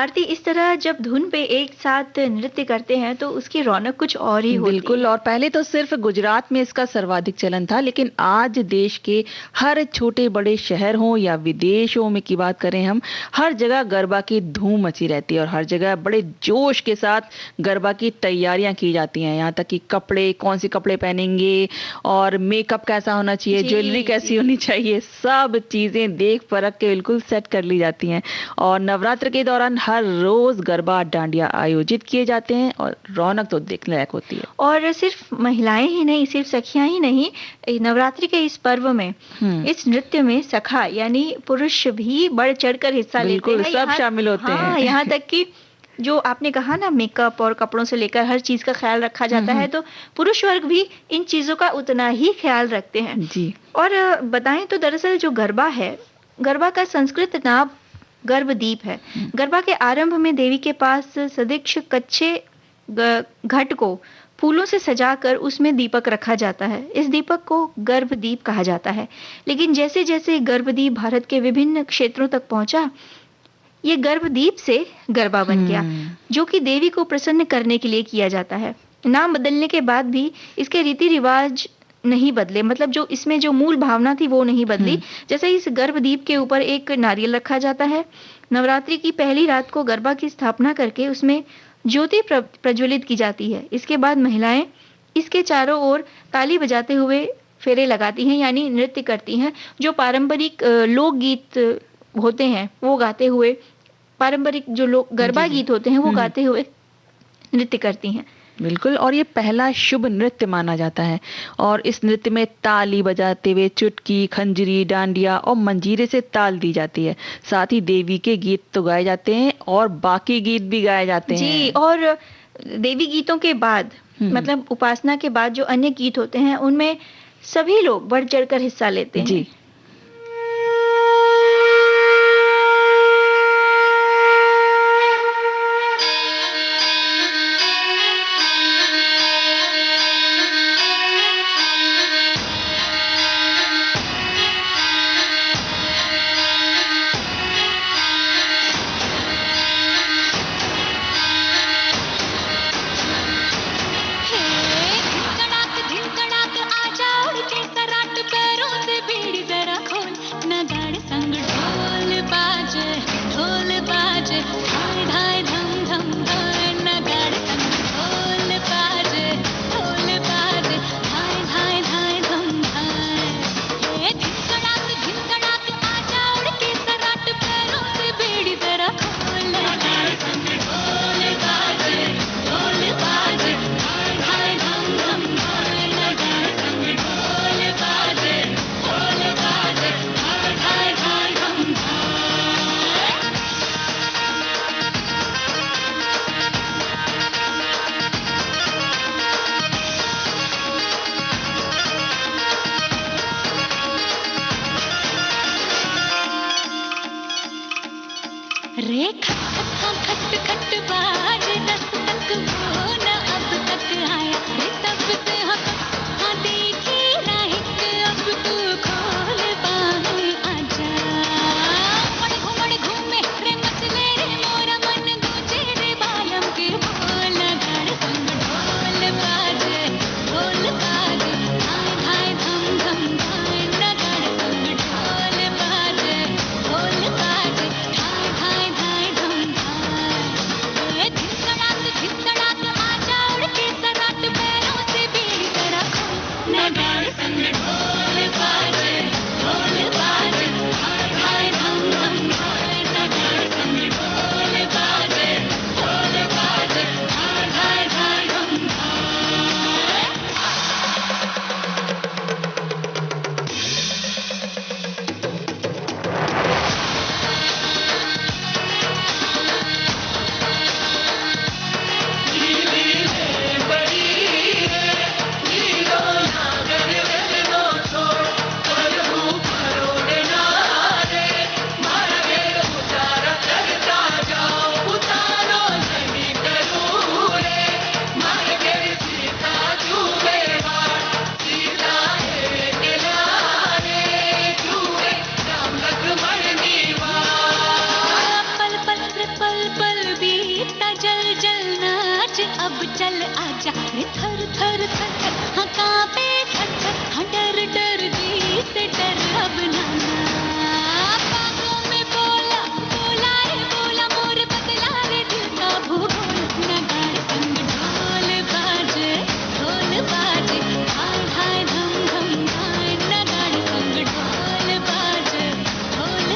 [SPEAKER 1] आरती इस तरह जब धुन पे एक साथ नृत्य करते हैं तो उसकी रौनक कुछ और ही होती
[SPEAKER 2] बिल्कुल,
[SPEAKER 1] है।
[SPEAKER 2] और पहले तो सिर्फ गुजरात में इसका सर्वाधिक चलन था, लेकिन आज देश के हर छोटे-बड़े शहर हों या विदेशों में की बात करें हम, हर जगह गरबा की धूम मची रहती है और हर जगह बड़े जोश के साथ गरबा की तैयारियां की जाती हैं। यहाँ तक कि कपड़े, कौन से कपड़े पहनेंगे और मेकअप कैसा होना चाहिए,
[SPEAKER 1] जी,
[SPEAKER 2] ज्वेलरी कैसी
[SPEAKER 1] जी।
[SPEAKER 2] होनी चाहिए, सब चीजें देख परख के बिल्कुल सेट कर ली जाती हैं। और नवरात्र के दौरान हर रोज गरबा डांडिया आयोजित किए जाते हैं और रौनक तो देखने लायक होती है।
[SPEAKER 1] और सिर्फ महिलाएं ही नहीं, सिर्फ सखियां ही नहीं, नवरात्रि के इस पर्व में
[SPEAKER 2] हम्म,
[SPEAKER 1] इस नृत्य में सखा यानी पुरुष भी बढ़ चढ़कर हिस्सा लेते
[SPEAKER 2] बिल्कुल,
[SPEAKER 1] हैं।
[SPEAKER 2] सब
[SPEAKER 1] यहाँ
[SPEAKER 2] शामिल होते
[SPEAKER 1] हाँ,
[SPEAKER 2] हैं।
[SPEAKER 1] यहाँ तक कि जो आपने कहा ना, मेकअप और कपड़ों से लेकर हर चीज का ख्याल रखा जाता है, तो पुरुष वर्ग भी इन चीजों का उतना ही ख्याल रखते हैं।
[SPEAKER 2] जी।
[SPEAKER 1] और बताएं तो दरअसल जो गरबा है, गरबा का संस्कृत नाम गर्भदीप है। गरबा के आरंभ में देवी के पास सदीक्ष कच्चे घट को फूलों से सजाकर उसमें दीपक रखा जाता है। इस दीपक को गर्भदीप कहा जाता है। लेकिन जैसे जैसे गर्भदीप भारत के विभिन्न क्षेत्रों तक पहुंचा, ये गर्भदीप से गरबा बन गया, जो कि देवी को प्रसन्न करने के लिए किया जाता है। नाम बदलने के बाद भी इसके रीति रिवाज नहीं बदले, मतलब जो इसमें जो मूल भावना थी वो नहीं बदली। जैसे इस गर्भदीप के ऊपर एक नारियल रखा जाता है। नवरात्रि की पहली रात को गरबा की स्थापना करके उसमें ज्योति प्रज्वलित की जाती है। इसके बाद महिलाएं इसके चारों ओर ताली बजाते हुए फेरे लगाती हैं, यानी नृत्य करती हैं। जो पारंपरिक लोकगीत होते हैं वो गाते हुए, पारंपरिक जो लोग गरबा गीत होते हैं वो गाते हुए नृत्य करती हैं।
[SPEAKER 2] बिल्कुल, और ये पहला शुभ नृत्य माना जाता है और इस नृत्य में ताली बजाते हुए चुटकी, खंजरी, डांडिया और मंजीरे से ताल दी जाती है। साथ ही देवी के गीत तो गाए जाते हैं और बाकी गीत भी गाए जाते हैं।
[SPEAKER 1] जी, और देवी गीतों के बाद, मतलब उपासना के बाद जो अन्य गीत होते हैं उनमें सभी लोग बढ़ चढ़कर हिस्सा लेते हैं।
[SPEAKER 2] जी।
[SPEAKER 6] अब चल आजा रे थर थर थर थर हाँ कांपे थर थर हाँ डर डर जी से डर अब ना बागों में बोला बोला रे बोला मोर बदला रे दिल का भूगोल नगाड़ संग ढोल बाजे हाय हाय धम धम हाय नगाड़ संग ढोल बाजे हाय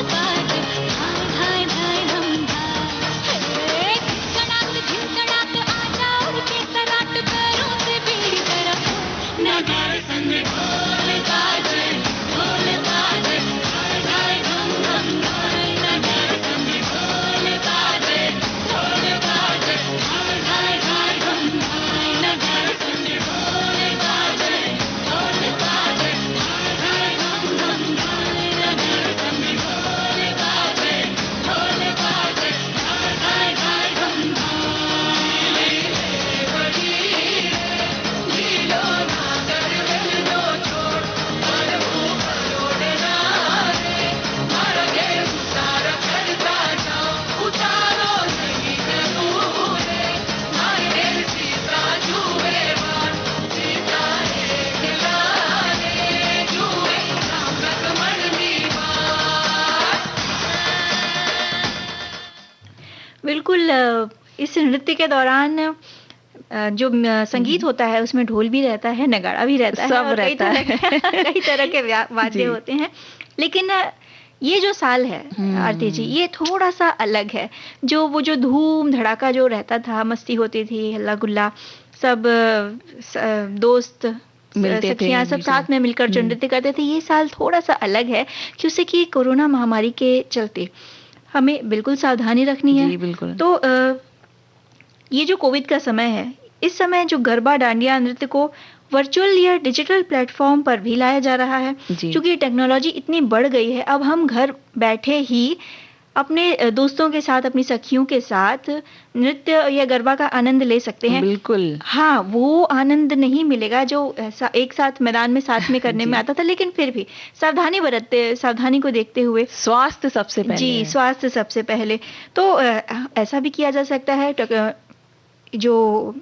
[SPEAKER 6] हाय हाय धम धाय झिंझणात झिंझणात आजा और के सराट पैरों से बीड़ी तरफ नगाड़ संग ढोल बाजे हाय हाय धम धम हाय नगाड़ संग ढोल बाजे हाय हाय हाय धम हाय नगाड़ संग ढोल बाजे हाय हाय धम धम हाय नगाड़ संग ढोल बाजे हाय हाय धम
[SPEAKER 1] बिल्कुल इस नृत्य के दौरान जो संगीत होता है उसमें ढोल भी रहता है, नगाड़ा भी रहता है
[SPEAKER 2] सब
[SPEAKER 1] और
[SPEAKER 2] रहता है।
[SPEAKER 1] कई तरह के वाद्य
[SPEAKER 2] जी।
[SPEAKER 1] होते हैं। लेकिन ये जो साल है आरती जी, ये थोड़ा सा अलग है। वो जो धूम धड़ाका जो रहता था, मस्ती होती थी, हल्ला गुल्ला, सब दोस्त
[SPEAKER 2] मिलते थे,
[SPEAKER 1] सखियां सब
[SPEAKER 2] बिल्कुल।
[SPEAKER 1] साथ में मिलकर जो नृत्य करते थे। ये साल थोड़ा सा अलग है क्योंकि कि कोरोना महामारी के चलते हमें बिल्कुल सावधानी रखनी है।
[SPEAKER 2] जी, बिल्कुल।
[SPEAKER 1] तो ये जो कोविड का समय है, इस समय जो गरबा डांडिया नृत्य को वर्चुअल या डिजिटल प्लेटफॉर्म पर भी लाया जा रहा है।
[SPEAKER 2] जी।
[SPEAKER 1] क्योंकि टेक्नोलॉजी इतनी बढ़ गई है, अब हम घर बैठे ही अपने दोस्तों के साथ, अपनी सखियों के साथ नृत्य या गरबा का आनंद ले सकते हैं।
[SPEAKER 2] बिल्कुल।
[SPEAKER 1] हाँ, वो आनंद नहीं मिलेगा जो एक साथ मैदान में साथ में करने में
[SPEAKER 2] जी।
[SPEAKER 1] आता था। लेकिन फिर भी सावधानी को देखते हुए
[SPEAKER 2] स्वास्थ्य सबसे पहले
[SPEAKER 1] जी,
[SPEAKER 2] है।
[SPEAKER 1] स्वास्थ्य सबसे पहले। तो ऐसा भी किया जा सकता है, जो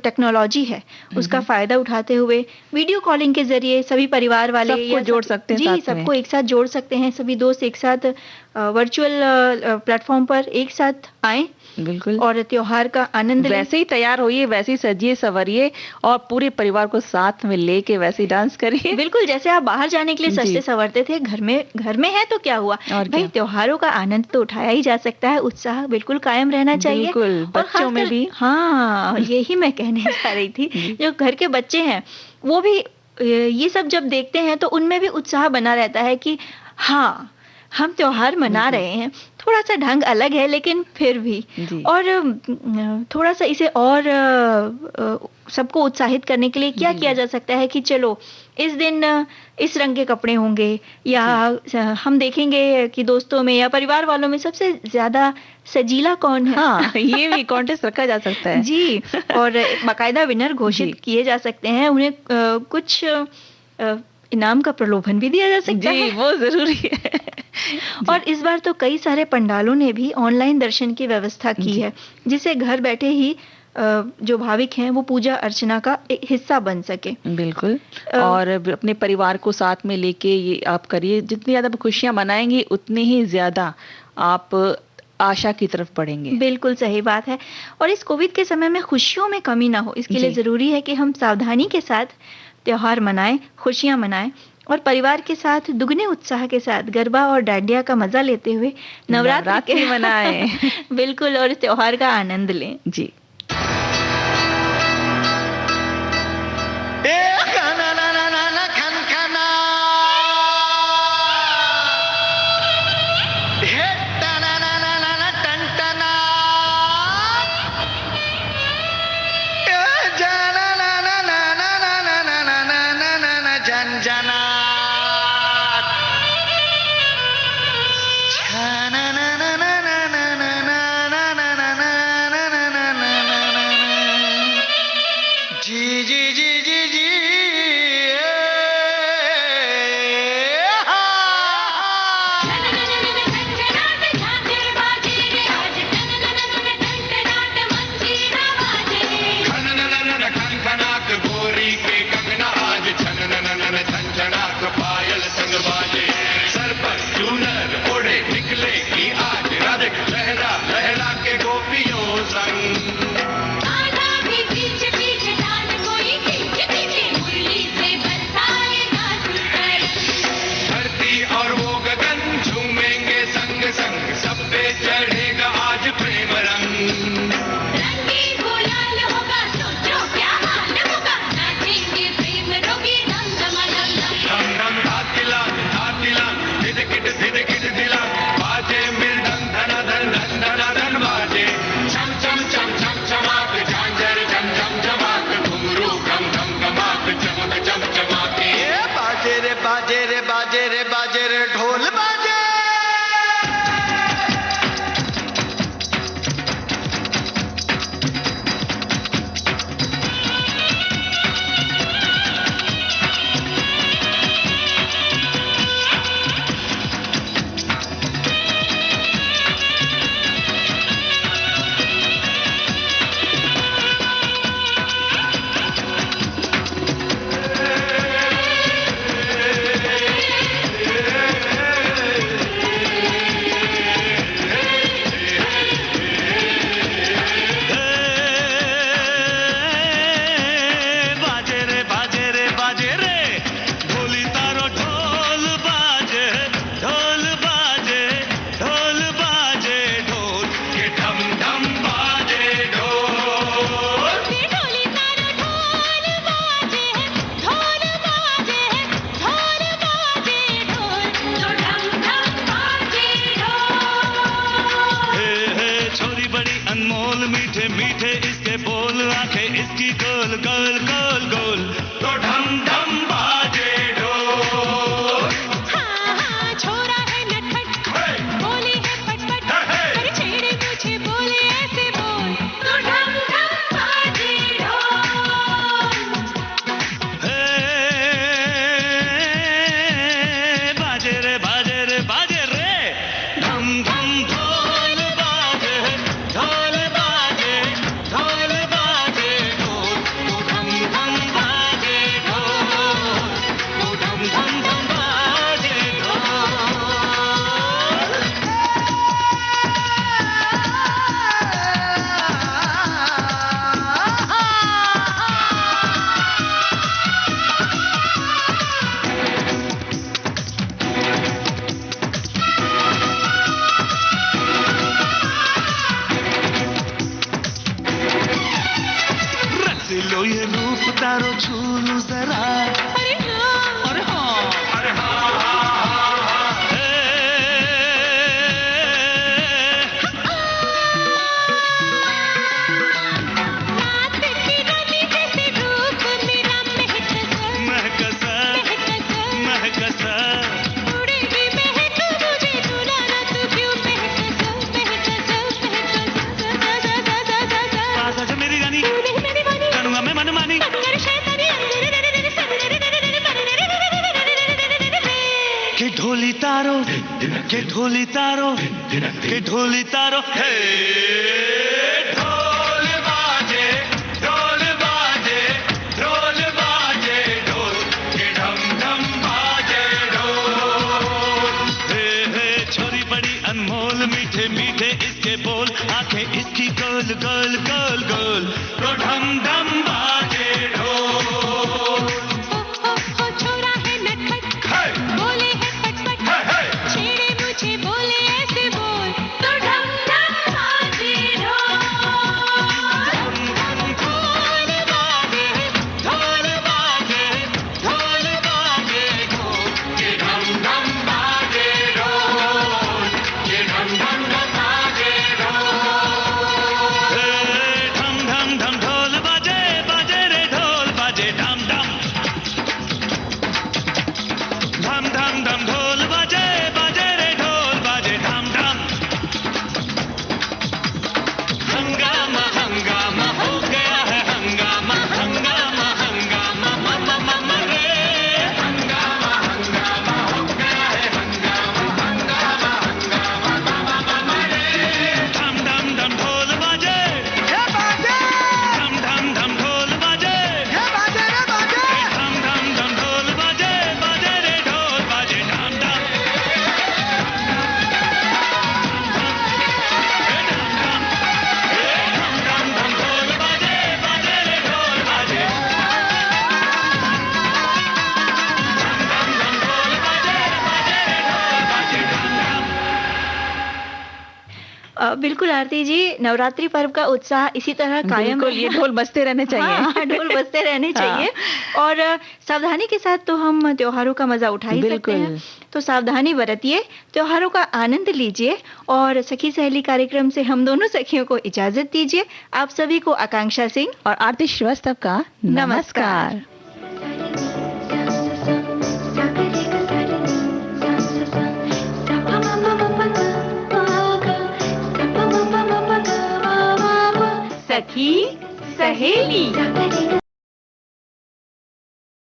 [SPEAKER 1] टेक्नोलॉजी है उसका फायदा उठाते हुए वीडियो कॉलिंग के जरिए सभी परिवार वाले
[SPEAKER 2] सबको जोड़ सकते हैं
[SPEAKER 1] जी,
[SPEAKER 2] साथ में।
[SPEAKER 1] सबको एक साथ जोड़ सकते हैं। सभी दोस्त एक साथ वर्चुअल प्लेटफॉर्म पर एक साथ आए
[SPEAKER 2] बिल्कुल।
[SPEAKER 1] और त्योहार का आनंद लें।
[SPEAKER 2] वैसे ही तैयार होइए, वैसे ही सजिए सवरिए और पूरे परिवार को साथ में लेके वैसे ही डांस करिए।
[SPEAKER 1] बिल्कुल, जैसे आप बाहर जाने के लिए
[SPEAKER 2] जी।
[SPEAKER 1] सजते संवरते थे, घर में है तो क्या हुआ,
[SPEAKER 2] और
[SPEAKER 1] भाई
[SPEAKER 2] क्या?
[SPEAKER 1] त्योहारों का आनंद तो उठाया ही जा सकता है। उत्साह बिल्कुल कायम रहना चाहिए।
[SPEAKER 2] बिल्कुल,
[SPEAKER 1] और
[SPEAKER 2] बच्चों में
[SPEAKER 1] खासकर
[SPEAKER 2] भी।
[SPEAKER 1] हाँ, यही मैं कहने जा रही थी। जो घर के बच्चे हैं वो भी ये सब जब देखते हैं तो उनमें भी उत्साह बना रहता है कि हाँ, हम त्योहार मना रहे हैं। थोड़ा सा ढंग अलग है लेकिन फिर भी।
[SPEAKER 2] जी।
[SPEAKER 1] और थोड़ा सा इसे और सबको उत्साहित करने के लिए क्या
[SPEAKER 2] जी।
[SPEAKER 1] किया जा सकता है कि चलो इस दिन इस रंग के कपड़े होंगे, या हम देखेंगे कि दोस्तों में या परिवार वालों में सबसे ज्यादा सजीला कौन है।
[SPEAKER 2] हाँ, ये भी कॉन्टेस्ट रखा जा सकता है।
[SPEAKER 1] जी, और एक बाकायदा विनर घोषित
[SPEAKER 2] जी।
[SPEAKER 1] किए जा सकते हैं। उन्हें कुछ इनाम का प्रलोभन भी दिया जा सकता
[SPEAKER 2] जी,
[SPEAKER 1] है।
[SPEAKER 2] वो जरूरी है।
[SPEAKER 1] और इस बार तो कई सारे पंडालों ने भी ऑनलाइन दर्शन की व्यवस्था की
[SPEAKER 2] जी।
[SPEAKER 1] है, जिससे घर बैठे ही जो भाविक हैं वो पूजा अर्चना का एक हिस्सा बन सके।
[SPEAKER 2] बिल्कुल। और अपने परिवार को साथ में लेके ये आप करिए। जितनी ज्यादा खुशियां मनाएंगे उतनी ही ज्यादा आप आशा की तरफ बढ़ेंगे।
[SPEAKER 1] बिल्कुल सही बात है। और इस कोविड के समय में खुशियों में कमी ना हो, इसके लिए
[SPEAKER 2] जी।
[SPEAKER 1] जरूरी है कि हम सावधानी के साथ त्योहार मनाएं, खुशियां मनाएं और परिवार के साथ दुगने उत्साह के साथ गरबा और डांडिया का मजा लेते हुए
[SPEAKER 2] नवरात्रि मनाएं।
[SPEAKER 1] बिल्कुल, और इस त्योहार का आनंद लें।
[SPEAKER 2] जी।
[SPEAKER 4] ढोल बाजे ढोल बाजे ढोल बाजे ढोल तो धम धम बाजे ढोल तो धम धम धम बाजे ढोल रच लो ये रूप तारो छू लो जरा अरे हाँ अरे हाँ महकसा महकसा पास आजा मेरी रानी करूँगा मैं मनमानी के ढोली तारो के ढोली तारो के ढोली तारो हे ढोल बाजे ढोल बाजे ढोल बाजे ढोल के ढम ढम बाजे ढोल हे छोरी बड़ी अनमोल मीठे मीठे इसके बोल आंखें इसकी गोल गोल गोल गोल तो ढम ढम बाजे ढोल ढोल बाजे ढोल बाजे ढोल के ढम ढम बाजे ढोल के ढम ढम बाजे ढोल ढम ढम ढम ढोल बाजे बाजे रे ढोल बाजे ढम ढम धम धम धम ढोल बाजे बाजे रे ढोल बाजे ढम ढम हंगामा हंगामा हो गया है हंगामा हंगामा हंगामा मम मम रे हंगामा हंगामा हो गया है हंगामा हंगामा हंगामा मम रे धम धम धम ढोल बाजे धम धम धम ढोल बाजे धम धम धम ढोल बाजे बाजे रे ढोल बाजे धम धम
[SPEAKER 1] बिल्कुल आरती जी, नवरात्रि पर्व का उत्साह इसी तरह कायम
[SPEAKER 2] बिल्कुल ये ढोल बजते रहने चाहिए।
[SPEAKER 1] हाँ, ढोल बजते रहने चाहिए। और सावधानी के साथ तो हम त्योहारों का मजा उठा ही सकते
[SPEAKER 2] बिल्कुल।
[SPEAKER 1] हैं। तो सावधानी बरतिए, त्योहारों का आनंद लीजिए और सखी सहेली कार्यक्रम से हम दोनों सखियों को इजाजत दीजिए। आप सभी को आकांक्षा सिंह
[SPEAKER 2] और आरती श्रीवास्तव का
[SPEAKER 1] नमस्कार।
[SPEAKER 2] नमस्कार।
[SPEAKER 1] सखी सहेली।